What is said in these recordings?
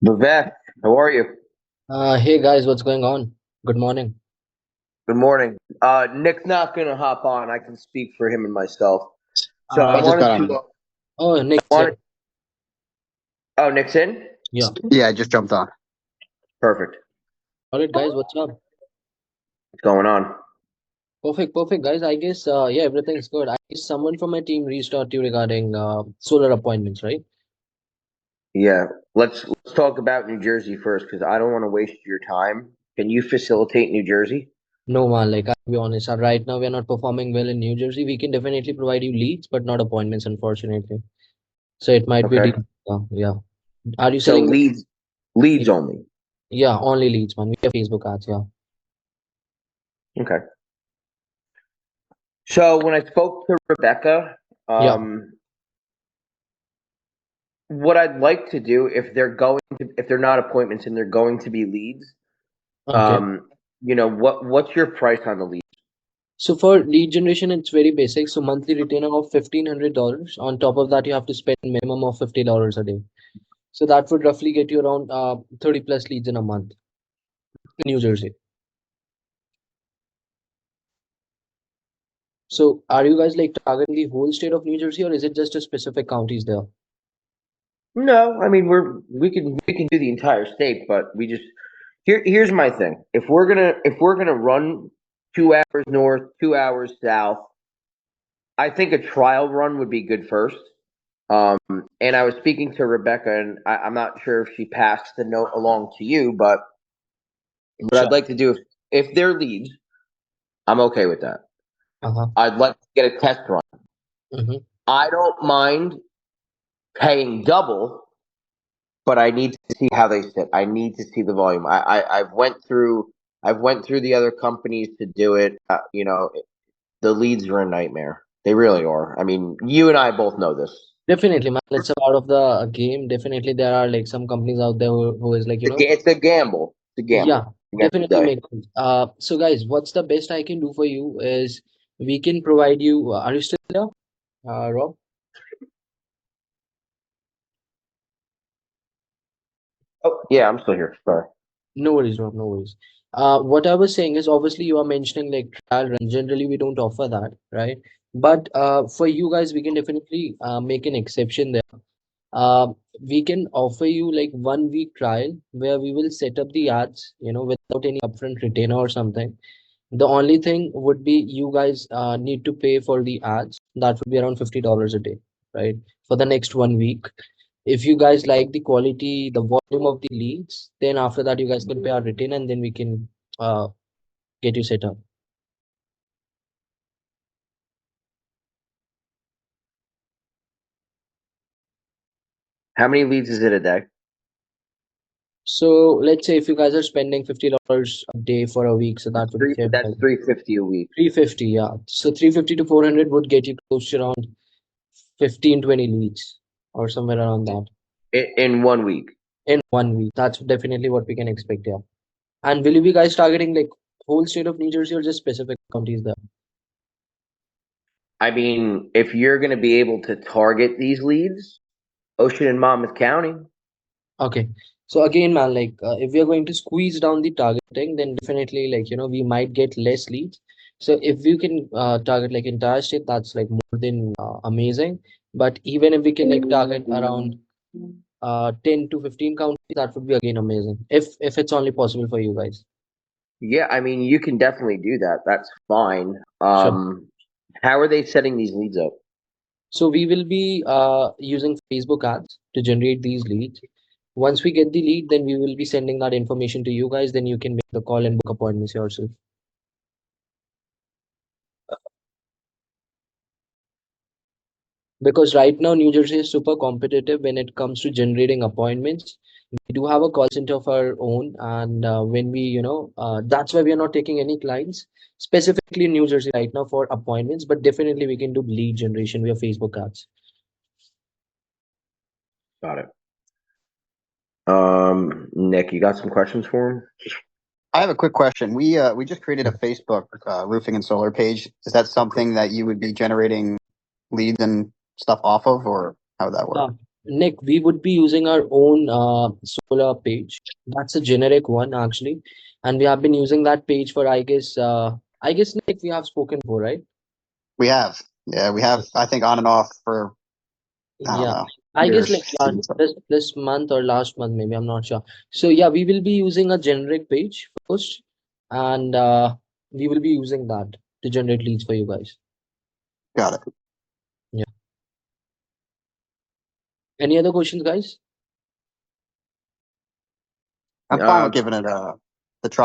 Bhavesh, how are you? Hey guys, what's going on? Good morning. Good morning. Nick's not gonna hop on. I can speak for him and myself. So I Uh, I just got wanted to. on. oh, I Nick's here. wanted. Oh, Nick's in. Yeah. Yeah, I just jumped on. Perfect. All right, guys, what's up? What's going on? Perfect, guys. I guess yeah, everything's good. I guess someone from my team reached out to you regarding solar appointments, right? Yeah. Let's talk about New Jersey first because I don't want to waste your time. Can you facilitate New Jersey? No, man. Like I'll be honest, right now we are not performing well in New Jersey. We can definitely provide you leads, but not appointments, unfortunately. So it might be Okay. yeah. Are you So selling? leads only. Yeah, only leads, man. We have Facebook ads. Yeah. Okay. So when I spoke to Rebecca, Yeah. um, what I'd like to do if they're not appointments and they're going to be leads, Okay. um, what's your price on the lead? So for lead generation, it's very basic. So monthly retainer of $1,500. On top of that, you have to spend minimum of $50 a day. So that would roughly get you around 30 plus leads in a month in New Jersey. So are you guys like targeting the whole state of New Jersey or is it just a specific counties there? No, I mean we can do the entire state, but we just here's my thing. If we're gonna run 2 hours north, 2 hours south, I think a trial run would be good first. Um, and I was speaking to Rebecca, and I'm not sure if she passed the note along to you, but what I'd Sure. like to do if they're leads, I'm okay with that. Uh-huh. I'd like to get a test run. Mm-hmm. I don't mind paying double, but I need to see how they sit. I need to see the volume. I've went through the other companies to do it. The leads are a nightmare. They really are. I mean, you and I both know this. Definitely, man. It's a part of the game. Definitely, there are like some companies out there who is like, It's a gamble. It's a yeah, gamble. At the end of the definitely day. makes sense. So guys, what's the best I can do for you is we can provide you, are you still there, Rob? Oh yeah, I'm still here. Sorry. No worries, Rob, no worries. What I was saying is obviously you are mentioning like trial run. Generally, we don't offer that, right? But for you guys, we can definitely make an exception there. We can offer you like 1 week trial where we will set up the ads, without any upfront retainer or something. The only thing would be you guys need to pay for the ads. That would be around $50 a day, right? For the next 1 week. If you guys like the quality, the volume of the leads, then after that you guys can pay our retainer and then we can uh, get you set up. How many leads is it a day? So let's say if you guys are spending $50 a day for a week, so that would be That's 350 a week 350, yeah. So 350 to 400 would get you close to around 15-20 leads or somewhere around that in 1 week. in 1 week. That's definitely what we can expect, yeah. And will you be guys targeting like whole state of New Jersey or just specific counties there? I mean, if you're going to be able to target these leads, Ocean and Monmouth County. Okay. So again, man, like if we are going to squeeze down the targeting, then definitely like, we might get less leads. So if we can target like entire state, that's like more than amazing. But even if we can like target around 10 to 15 counties, that would be again amazing. If it's only possible for you guys. Yeah, I mean, you can definitely do that. That's fine. Sure. How are they setting these leads up? So we will be using Facebook ads to generate these leads. Once we get the lead, then we will be sending that information to you guys. Then you can make the call and book appointments yourself. Because right now New Jersey is super competitive when it comes to generating appointments. We do have a call center of our own, and when we, that's why we are not taking any clients specifically in New Jersey right now for appointments. But definitely we can do lead generation via Facebook ads. Got it. Nick, you got some questions for him? I have a quick question. We just created a Facebook roofing and solar page. Is that something that you would be generating leads and stuff off of, or how would that Yeah. work? Nick, we would be using our own solar page. That's a generic one actually, and we have been using that page for I guess Nick, we have spoken for, right? We have. Yeah, we have, I think, on and off for, I don't Yeah, know, I guess like years. this month or last month maybe, I'm not sure. So yeah, we will be using a generic page first, and we will be using that to generate leads for you guys. Got it. Yeah. Any other questions, guys? I'm fine with Uh, giving it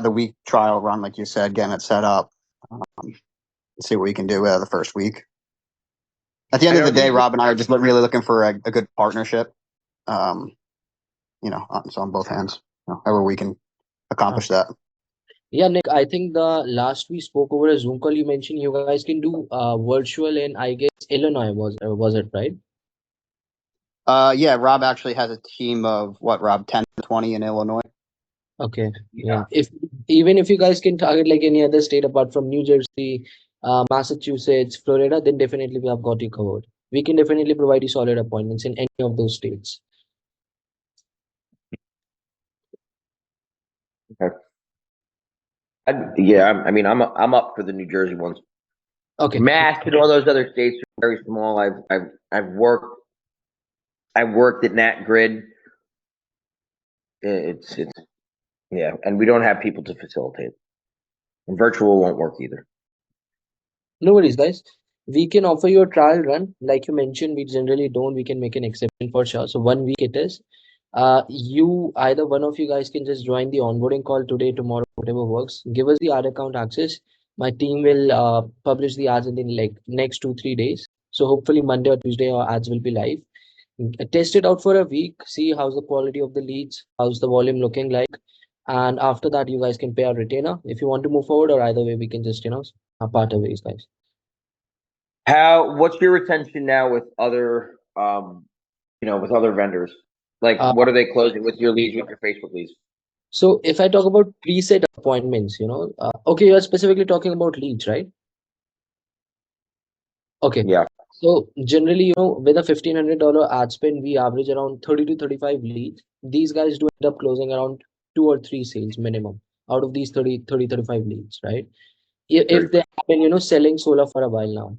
the week trial run, like you said, getting it set up. See what we can do the first week. At the I end of know the day, these. Rob and I are just really looking for a good partnership. Um, so on both hands, however we can Uh, accomplish that. yeah, Nick, I think the last we spoke over a Zoom call, you mentioned you guys can do virtual in, I guess, Illinois, was it right? Yeah, Rob actually has a team of what, Rob, 10 to 20 in Illinois. Okay, Yeah. yeah. If even if you guys can target like any other state apart from New Jersey, Massachusetts, Florida, then definitely we have got you covered. We can definitely provide you solid appointments in any of those states. Okay. Yeah. I mean, I'm up for the New Jersey ones. Okay. Mass and all those other states are very small. I've worked at Nat Grid. It's yeah, and we don't have people to facilitate. And virtual won't work either. No worries, guys. We can offer you a trial run. Like you mentioned, we generally don't. We can make an exception for sure. So 1 week it is. You either one of you guys can just join the onboarding call today, tomorrow, whatever works. Give us the ad account access. My team will publish the ads in the like next 2 3 days. So hopefully Monday or Tuesday our ads will be live. Test it out for a week. See how's the quality of the leads, how's the volume looking like, and after that you guys can pay our retainer if you want to move forward. Or either way, we can just part our ways, guys. What's your retention now with other with other vendors? Like, Uh, what are they closing with your leads, with your Facebook leads? so if I talk about preset appointments, okay, you're specifically talking about leads, right? Okay. Yeah. So generally, with a $1,500 ad spend, we average around 30 to 35 leads. These guys do end up closing around 2 or 3 sales minimum out of these 35 leads, right? If they have been, selling solar for a while now.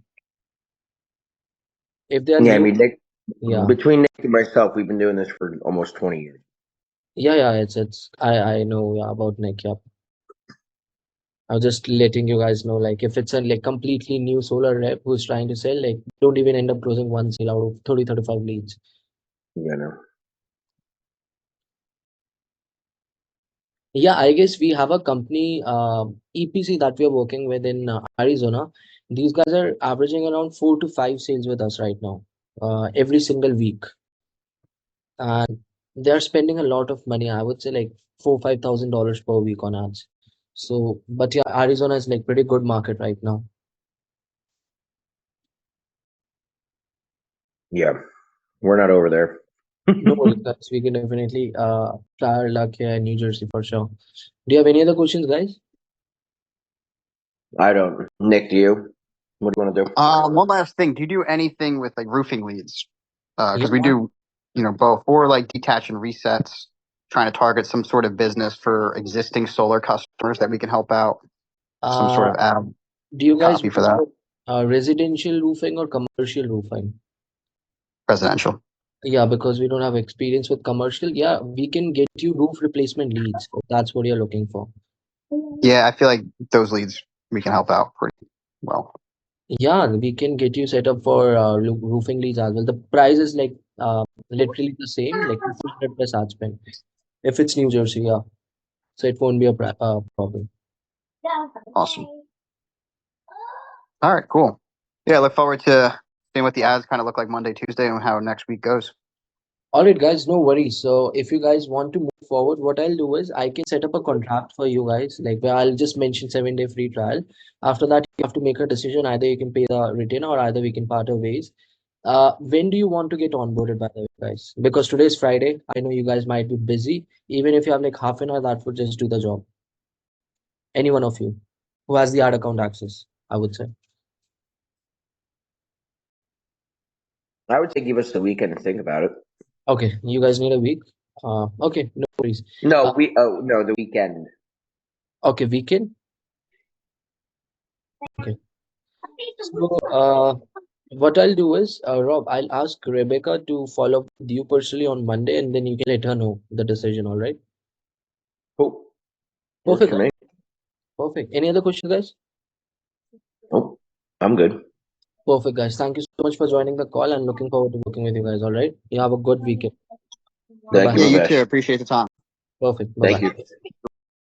If they are Yeah, I new, mean, Nick, yeah. between Nick and myself, we've been doing this for almost 20 years. Yeah, it's I know, yeah, about Nick, yeah. I was just letting you guys know, like, if it's a like completely new solar rep who's trying to sell, like, don't even end up closing one sale out of 30, 35 leads. You know. Yeah, I guess we have a company, EPC, that we are working with in Arizona. These guys are averaging around 4 to 5 sales with us right now, every single week, and they are spending a lot of money. I would say like $5,000 per week on ads. So, but yeah, Arizona is like pretty good market right now. Yeah, we're not over there. No worries, guys. We can definitely try our luck here in New Jersey for sure. Do you have any other questions, guys? I don't. Nick, do you? What do you want to do? One last thing. Do you do anything with like roofing leads? Yeah. Because we do, both, or like detach and resets, trying to target some sort of business for existing solar customers that we can help out. Some sort Uh, of ad do you guys copy for that. prefer residential roofing or commercial roofing? Residential. Yeah, because we don't have experience with commercial. Yeah, we can get you roof replacement leads if that's what you're looking for. Yeah, I feel like those leads we can help out pretty well. Yeah, we can get you set up for roofing leads as well. The price is like literally the same, like 200 plus ad spend. If it's New Jersey, yeah. So it won't be a problem. Awesome. All right, cool. Yeah, look forward to seeing what the ads kind of look like Monday, Tuesday, and how next week goes. All right, guys, no worries. So if you guys want to move forward, what I'll do is I can set up a contract for you guys. Like where I'll just mention 7 day free trial. After that, you have to make a decision. Either you can pay the retainer or either we can part our ways. When do you want to get onboarded, by the way, guys? Because today is Friday. I know you guys might be busy. Even if you have like half an hour, that would just do the job. Any one of you who has the ad account access, I would say. I would say give us the weekend to think about it. Okay, you guys need a week. Okay, no worries. No, Uh, no, the weekend. okay, weekend. Okay. So, what I'll do is, Rob, I'll ask Rebecca to follow up with you personally on Monday, and then you can let her know the decision. All right. Cool. Works Perfect, for guys. me. Perfect. Any other questions, guys? Oh, I'm good. Perfect, guys. Thank you so much for joining the call and looking forward to working with you guys. All right. You have a good weekend. Bye Thank bye. you, Yeah, you too. Bhavesh. Appreciate the time. Perfect. Bye Thank bye. you.